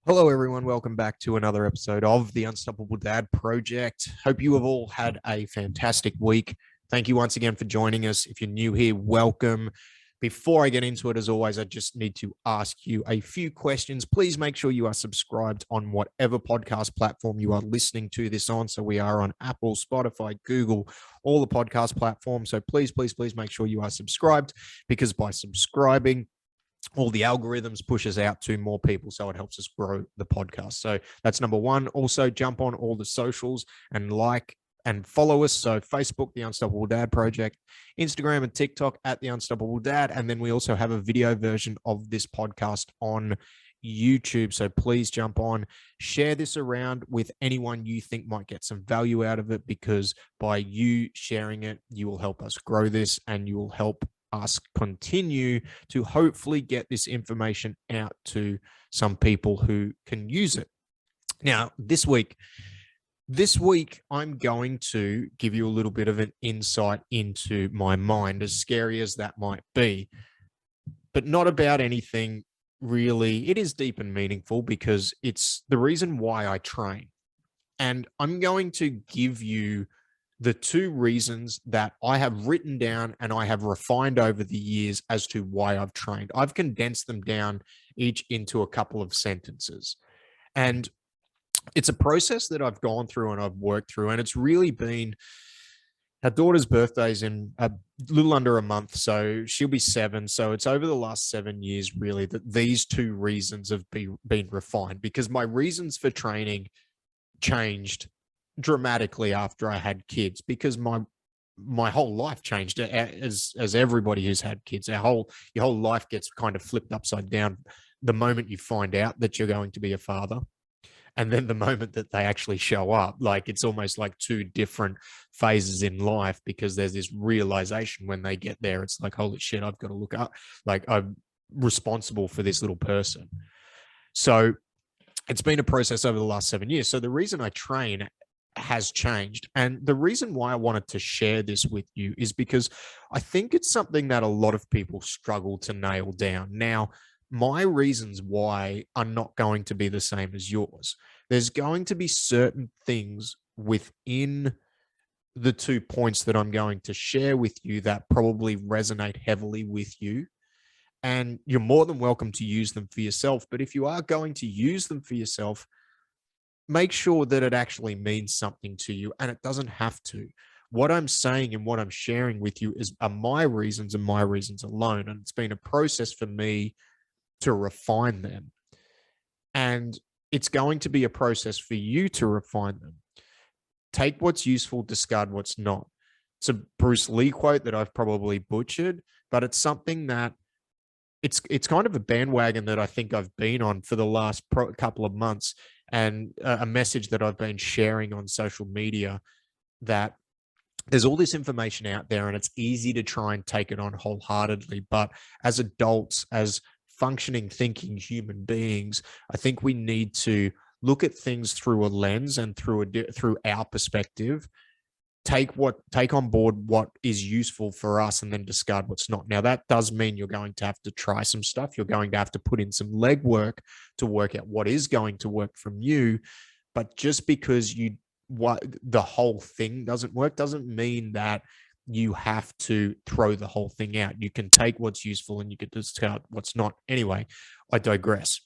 Hello, everyone. Welcome back to another episode of the Unstoppable Dad Project. Hope you have all had a fantastic week. Thank you once again for joining us. If you're new here, welcome. Before I get into it, as always, I just need to ask you a few questions. Please make sure you are subscribed on whatever podcast platform you are listening to this on. So we are on Apple, Spotify, Google, all the podcast platforms. So please make sure you are subscribed, because by subscribing, all the algorithms push us out to more people, so it helps us grow the podcast. So that's number one. Also, jump on all the socials and like and follow us. So Facebook, the Unstoppable Dad Project, Instagram and TikTok at the Unstoppable Dad. And then we also have a video version of this podcast on YouTube. So please jump on, share this around with anyone you think might get some value out of it, because by you sharing it, you will help us grow this and you will help us continue to hopefully get this information out to some people who can use it. Now, this week, I'm going to give you a little bit of an insight into my mind, as scary as that might be, but not about anything really. It is deep and meaningful because it's the reason why I train. And I'm going to give you the two reasons that I have written down and I have refined over the years as to why I've trained. I've condensed them down each into a couple of sentences. And it's a process that I've gone through and I've worked through. And it's really been, our daughter's birthday's in a little under a month, so she'll be 7. So it's over the last 7 years, really, that these two reasons have been refined, because my reasons for training changed dramatically after I had kids, because my whole life changed. As everybody who's had kids, your whole life gets kind of flipped upside down the moment you find out that you're going to be a father, and then the moment that they actually show up. Like, it's almost like two different phases in life, because there's this realization when they get there. It's like, holy shit, I've got to look up, like, I'm responsible for this little person. So it's been a process over the last 7 years. So the reason I train has changed. And the reason why I wanted to share this with you is because I think it's something that a lot of people struggle to nail down. Now, my reasons why are not going to be the same as yours. There's going to be certain things within the 2 points that I'm going to share with you that probably resonate heavily with you. And you're more than welcome to use them for yourself. But if you are going to use them for yourself, make sure that it actually means something to you, and it doesn't have to. What I'm saying and what I'm sharing with you are my reasons and my reasons alone. And it's been a process for me to refine them. And it's going to be a process for you to refine them. Take what's useful, discard what's not. It's a Bruce Lee quote that I've probably butchered, but it's something that it's kind of a bandwagon that I think I've been on for the last couple of months, and a message that I've been sharing on social media, that there's all this information out there and it's easy to try and take it on wholeheartedly. But as adults, as functioning, thinking human beings, I think we need to look at things through a lens and through our perspective. Take on board what is useful for us, and then discard what's not. Now, that does mean you're going to have to try some stuff. You're going to have to put in some legwork to work out what is going to work from you. But just because the whole thing doesn't work doesn't mean that you have to throw the whole thing out. You can take what's useful and you can discard what's not. Anyway, I digress.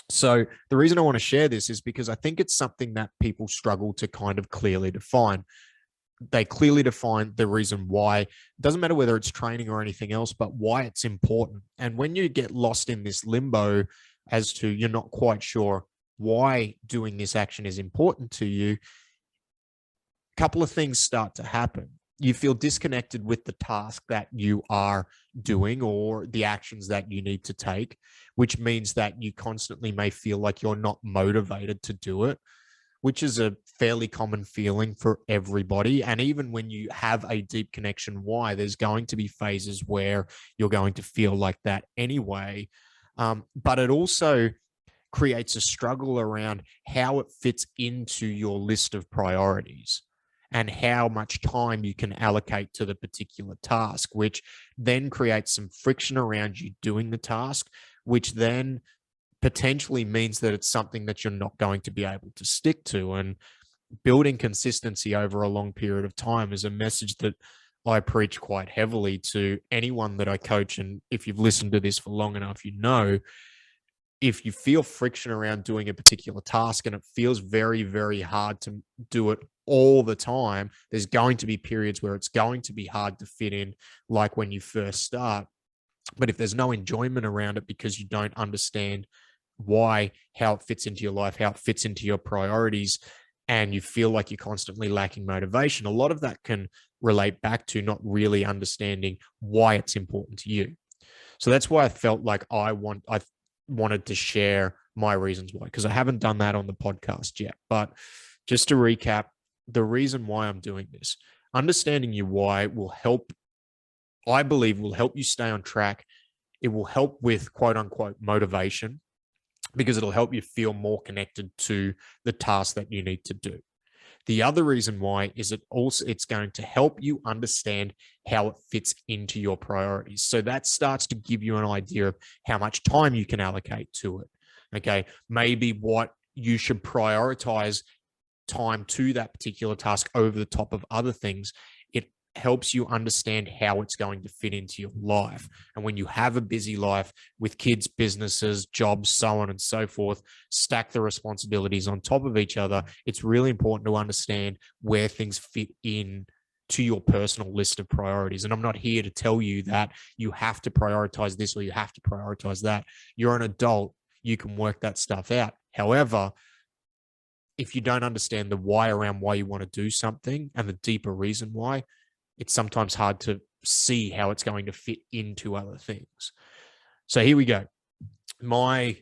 So the reason I want to share this is because I think it's something that people struggle to kind of clearly define. They clearly define the reason why. It doesn't matter whether it's training or anything else, but why it's important. And when you get lost in this limbo as to you're not quite sure why doing this action is important to you, a couple of things start to happen. You feel disconnected with the task that you are doing or the actions that you need to take, which means that you constantly may feel like you're not motivated to do it, which is a fairly common feeling for everybody. And even when you have a deep connection why, there's going to be phases where you're going to feel like that anyway. But it also creates a struggle around how it fits into your list of priorities and how much time you can allocate to the particular task, which then creates some friction around you doing the task, which then potentially means that it's something that you're not going to be able to stick to. And building consistency over a long period of time is a message that I preach quite heavily to anyone that I coach. And if you've listened to this for long enough, you know, if you feel friction around doing a particular task and it feels very, very hard to do it all the time, there's going to be periods where it's going to be hard to fit in, like when you first start. But if there's no enjoyment around it because you don't understand why, how it fits into your life, how it fits into your priorities, and you feel like you're constantly lacking motivation, a lot of that can relate back to not really understanding why it's important to you. So that's why I felt like I wanted to share my reasons why, because I haven't done that on the podcast yet. But just to recap, the reason why I'm doing this, understanding your why will help, I believe, will help you stay on track. It will help with quote unquote motivation, because it'll help you feel more connected to the task that you need to do. The other reason why is it's going to help you understand how it fits into your priorities. So that starts to give you an idea of how much time you can allocate to it. Okay. Maybe what you should prioritize time to that particular task over the top of other things. It helps you understand how it's going to fit into your life. And when you have a busy life with kids, businesses, jobs, so on and so forth, stack the responsibilities on top of each other, it's really important to understand where things fit in to your personal list of priorities. And I'm not here to tell you that you have to prioritize this or you have to prioritize that. You're an adult. You can work that stuff out. However, if you don't understand the why around why you want to do something and the deeper reason why, it's sometimes hard to see how it's going to fit into other things. So here we go. My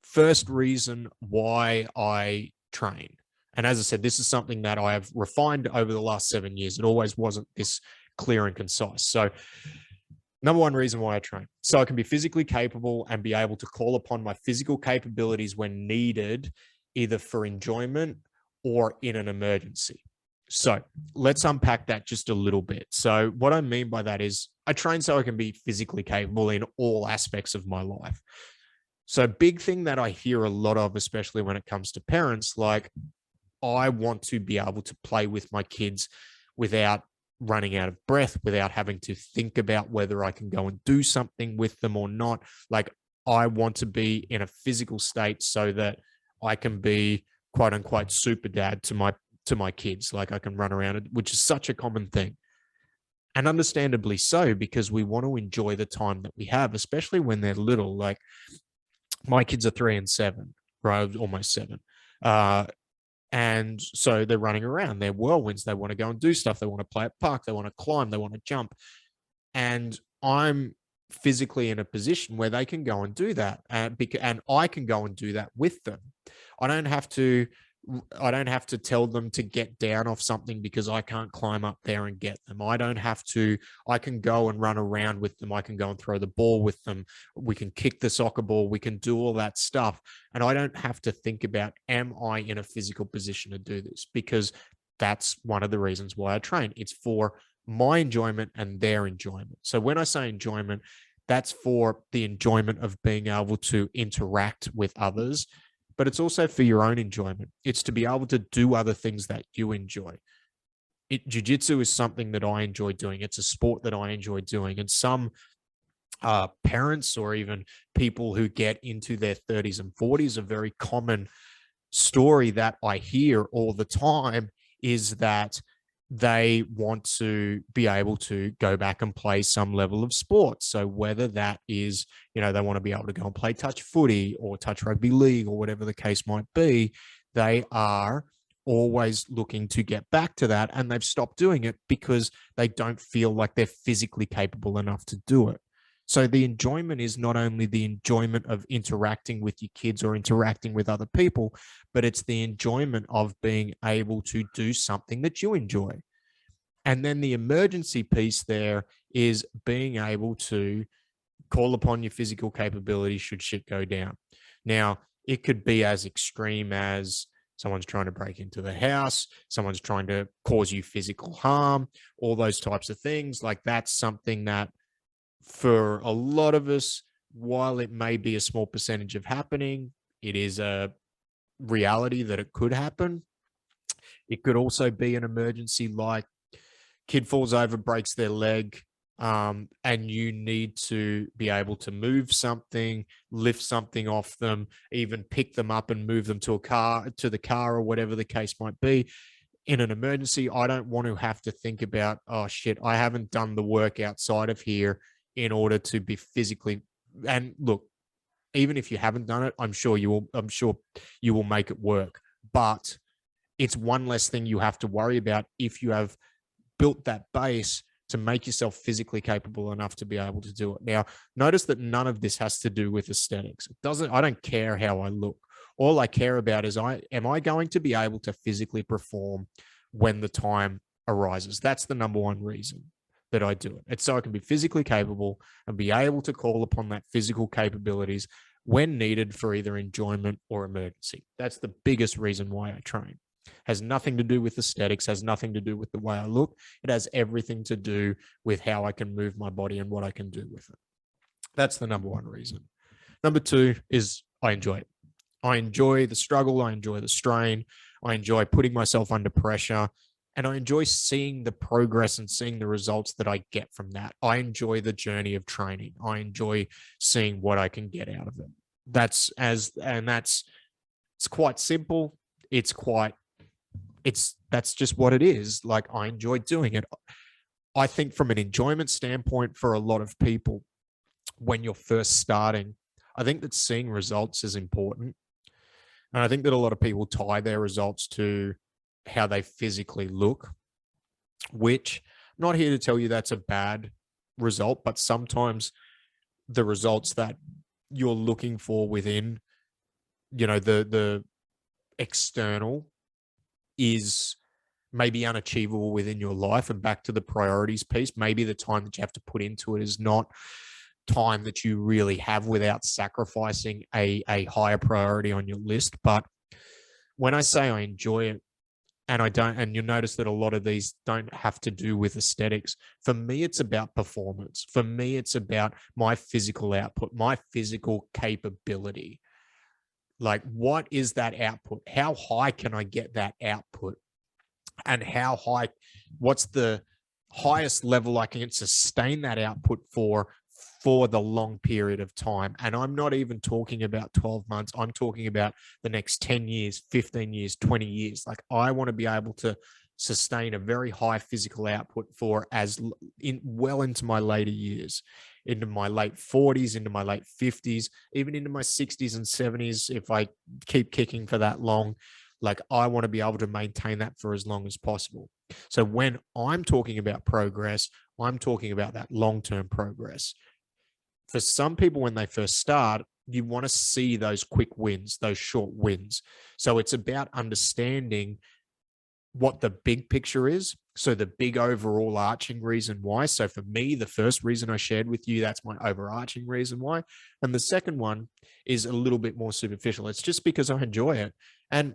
first reason why I train. And as I said, this is something that I have refined over the last 7 years. It always wasn't this clear and concise. So number one reason why I train. So I can be physically capable and be able to call upon my physical capabilities when needed, either for enjoyment or in an emergency. So let's unpack that just a little bit. So what I mean by that is I train so I can be physically capable in all aspects of my life. So big thing that I hear a lot of, especially when it comes to parents, like, I want to be able to play with my kids without running out of breath, without having to think about whether I can go and do something with them or not. Like, I want to be in a physical state so that I can be quote unquote super dad to my kids. Like, I can run around, which is such a common thing. And understandably so, because we want to enjoy the time that we have, especially when they're little. Like, my kids are 3 and 7, right? Almost 7. And so they're running around. They're whirlwinds. They want to go and do stuff. They want to play at park. They want to climb. They want to jump. And I'm physically in a position where they can go and do that. And I can go and do that with them. I don't have to tell them to get down off something because I can't climb up there and get them. I can go and run around with them. I can go and throw the ball with them. We can kick the soccer ball. We can do all that stuff. And I don't have to think about, am I in a physical position to do this? Because that's one of the reasons why I train. It's for my enjoyment and their enjoyment. So when I say enjoyment, that's for the enjoyment of being able to interact with others, but it's also for your own enjoyment. It's to be able to do other things that you enjoy. Jiu-jitsu is something that I enjoy doing. It's a sport that I enjoy doing. And some parents or even people who get into their 30s and 40s, a very common story that I hear all the time is that they want to be able to go back and play some level of sport. So whether that is, they want to be able to go and play touch footy or touch rugby league or whatever the case might be, they are always looking to get back to that. And they've stopped doing it because they don't feel like they're physically capable enough to do it. So the enjoyment is not only the enjoyment of interacting with your kids or interacting with other people, but it's the enjoyment of being able to do something that you enjoy. And then the emergency piece there is being able to call upon your physical capability should shit go down. Now, it could be as extreme as someone's trying to break into the house, someone's trying to cause you physical harm, all those types of things. Like, that's something that for a lot of us, while it may be a small percentage of happening, it is a reality that it could happen. It could also be an emergency, like kid falls over, breaks their leg, and you need to be able to move something, lift something off them, even pick them up and move them to the car, or whatever the case might be. In an emergency, I don't want to have to think about, oh shit, I haven't done the work outside of here in order to be physically. And look, even if you haven't done it, I'm sure you will make it work. But it's one less thing you have to worry about if you have built that base to make yourself physically capable enough to be able to do it. Now, notice that none of this has to do with aesthetics. I don't care how I look. All I care about is, am I going to be able to physically perform when the time arises? That's the number one reason that I do it. It's so I can be physically capable and be able to call upon that physical capabilities when needed for either enjoyment or emergency. That's the biggest reason why I train. Has nothing to do with aesthetics, has nothing to do with the way I look. It has everything to do with how I can move my body and what I can do with it. That's the number one reason. Number two is I enjoy it. I enjoy the struggle. I enjoy the strain. I enjoy putting myself under pressure. And I enjoy seeing the progress and seeing the results that I get from that. I enjoy the journey of training. I enjoy seeing what I can get out of it. It's quite simple. That's just what it is. Like, I enjoy doing it. I think from an enjoyment standpoint, for a lot of people, when you're first starting, I think that seeing results is important. And I think that a lot of people tie their results to how they physically look, which I'm not here to tell you that's a bad result, but sometimes the results that you're looking for within, the external is maybe unachievable within your life. And back to the priorities piece, maybe the time that you have to put into it is not time that you really have without sacrificing a higher priority on your list. But when I say I enjoy it, and you'll notice that a lot of these don't have to do with aesthetics. For me, it's about performance. For me, it's about my physical output, my physical capability. Like, what is that output? How high can I get that output? And what's the highest level I can sustain that output for the long period of time? And I'm not even talking about 12 months. I'm talking about the next 10 years, 15 years, 20 years. Like, I want to be able to sustain a very high physical output for well into my later years, into my late 40s, into my late 50s, even into my 60s and 70s. If I keep kicking for that long, like, I want to be able to maintain that for as long as possible. So when I'm talking about progress, I'm talking about that long-term progress. For some people, when they first start, you want to see those quick wins, those short wins. So it's about understanding what the big picture is. So the big overall arching reason why. So for me, the first reason I shared with you, that's my overarching reason why. And the second one is a little bit more superficial. It's just because I enjoy it. And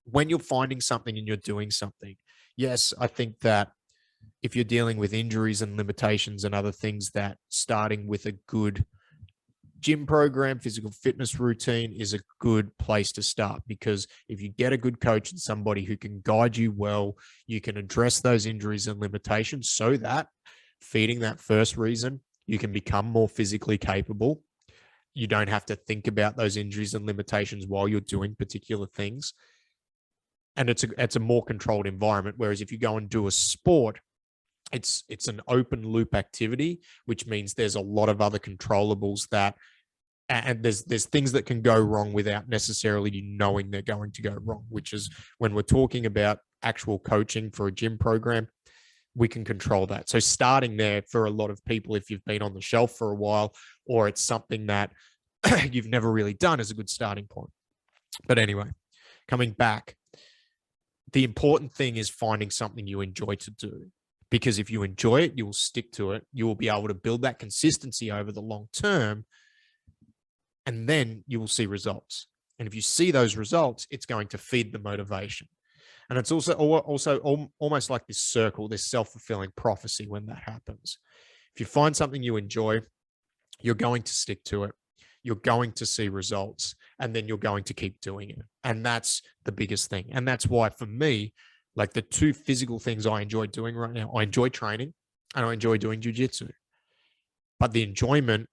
when you're finding something and you're doing something, yes, I think that if you're dealing with injuries and limitations and other things, that starting with a good gym program, physical fitness routine is a good place to start, because if you get a good coach and somebody who can guide you well, you can address those injuries and limitations so that feeding that first reason, you can become more physically capable. You don't have to think about those injuries and limitations while you're doing particular things. And it's a more controlled environment. Whereas if you go and do a sport, it's an open loop activity, which means there's a lot of other controllables and there's things that can go wrong without necessarily you knowing they're going to go wrong, which is when we're talking about actual coaching for a gym program, we can control that. So starting there, for a lot of people, if you've been on the shelf for a while, or it's something that you've never really done, is a good starting point. But anyway, coming back, the important thing is finding something you enjoy to do. Because if you enjoy it, you will stick to it. You will be able to build that consistency over the long term, and then you will see results. And if you see those results, it's going to feed the motivation. And it's also almost like this circle, this self-fulfilling prophecy when that happens. If you find something you enjoy, you're going to stick to it. You're going to see results, and then you're going to keep doing it. And that's the biggest thing. And that's why for me, like the two physical things I enjoy doing right now, I enjoy training and I enjoy doing jujitsu. But the enjoyment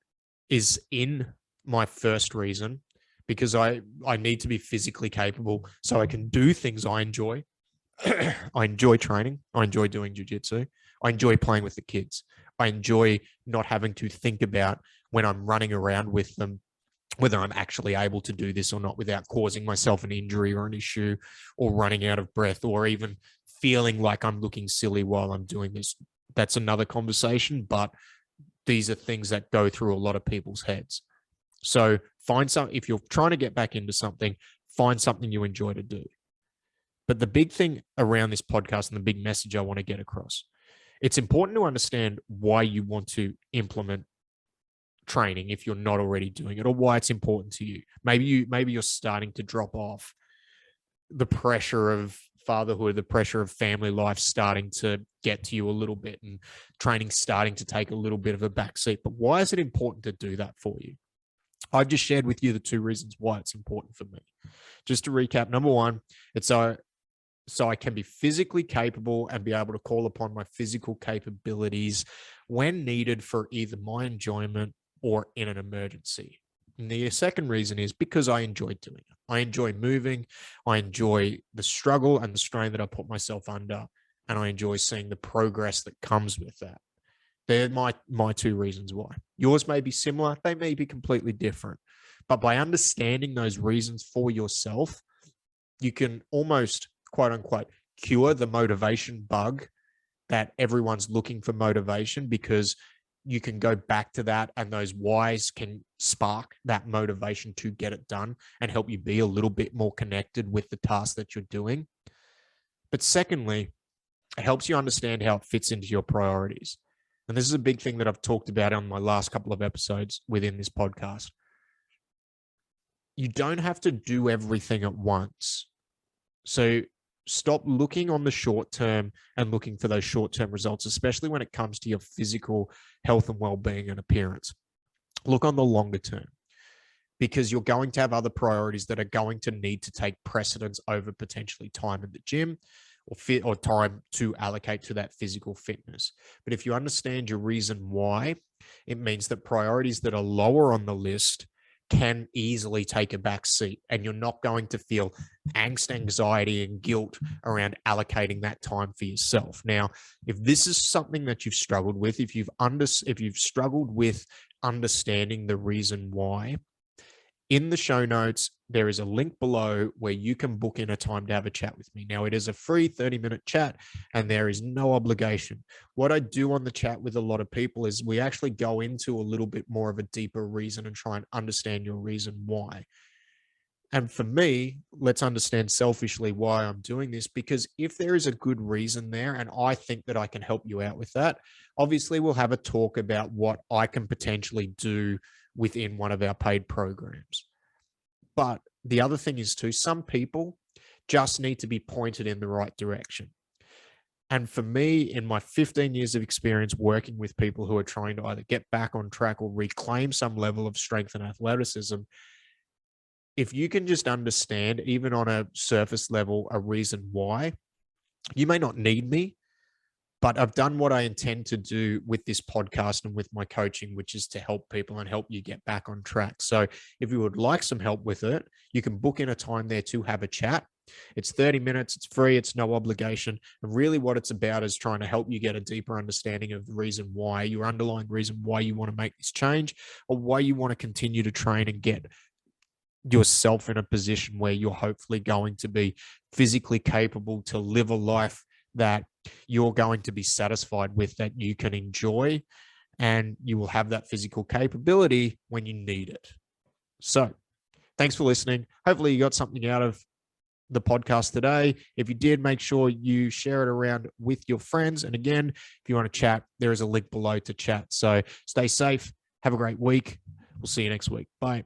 is in my first reason because I need to be physically capable so I can do things I enjoy. I enjoy training. I enjoy doing jujitsu. I enjoy playing with the kids. I enjoy not having to think about when I'm running around with them whether I'm actually able to do this or not without causing myself an injury or an issue or running out of breath or even feeling like I'm looking silly while I'm doing this. That's another conversation, but these are things that go through a lot of people's heads. So find some, if you're trying to get back into something, find something you enjoy to do. But the big thing around this podcast and the big message I want to get across, it's important to understand why you want to implement training if you're not already doing it, or why it's important to you. Maybe you're starting to drop off. The pressure of fatherhood, the pressure of family life starting to get to you a little bit, and training starting to take a little bit of a backseat. But why is it important to do that for you? I've just shared with you the two reasons why it's important for me. Just to recap, number one, it's so I can be physically capable and be able to call upon my physical capabilities when needed for either my enjoyment or in an emergency. And the second reason is because I enjoy doing it. I enjoy moving. I enjoy the struggle and the strain that I put myself under. And I enjoy seeing the progress that comes with that. They're my two reasons why. Yours may be similar. They may be completely different. But by understanding those reasons for yourself, you can almost, quote unquote, cure the motivation bug that everyone's looking for motivation, because you can go back to that and those whys can spark that motivation to get it done and help you be a little bit more connected with the task that you're doing. But secondly, it helps you understand how it fits into your priorities. And this is a big thing that I've talked about on my last couple of episodes within this podcast. You don't have to do everything at once. So stop looking on the short term and looking for those short-term results, especially when it comes to your physical health and well-being and appearance. Look on the longer term, because you're going to have other priorities that are going to need to take precedence over potentially time in the gym or time to allocate to that physical fitness. But if you understand your reason why, it means that priorities that are lower on the list can easily take a back seat, and you're not going to feel angst, anxiety, and guilt around allocating that time for yourself. Now, if this is something that you've struggled with, if you've struggled with understanding the reason why, in the show notes, there is a link below where you can book in a time to have a chat with me. Now, it is a free 30-minute chat and there is no obligation. What I do on the chat with a lot of people is we actually go into a little bit more of a deeper reason and try and understand your reason why. And for me, let's understand selfishly why I'm doing this, because if there is a good reason there and I think that I can help you out with that, obviously we'll have a talk about what I can potentially do within one of our paid programs. But the other thing is too, some people just need to be pointed in the right direction. And for me, in my 15 years of experience working with people who are trying to either get back on track or reclaim some level of strength and athleticism, if you can just understand, even on a surface level, a reason why, you may not need me, but I've done what I intend to do with this podcast and with my coaching, which is to help people and help you get back on track. So if you would like some help with it, you can book in a time there to have a chat. It's 30 minutes. It's free. It's no obligation. And really what it's about is trying to help you get a deeper understanding of the reason why, your underlying reason why you want to make this change, or why you want to continue to train and get yourself in a position where you're hopefully going to be physically capable to live a life that you're going to be satisfied with, that you can enjoy, and you will have that physical capability when you need it. So thanks for listening. Hopefully you got something out of the podcast today. If you did, make sure you share it around with your friends. And again, if you want to chat, there is a link below to chat. So stay safe. Have a great week. We'll see you next week. Bye.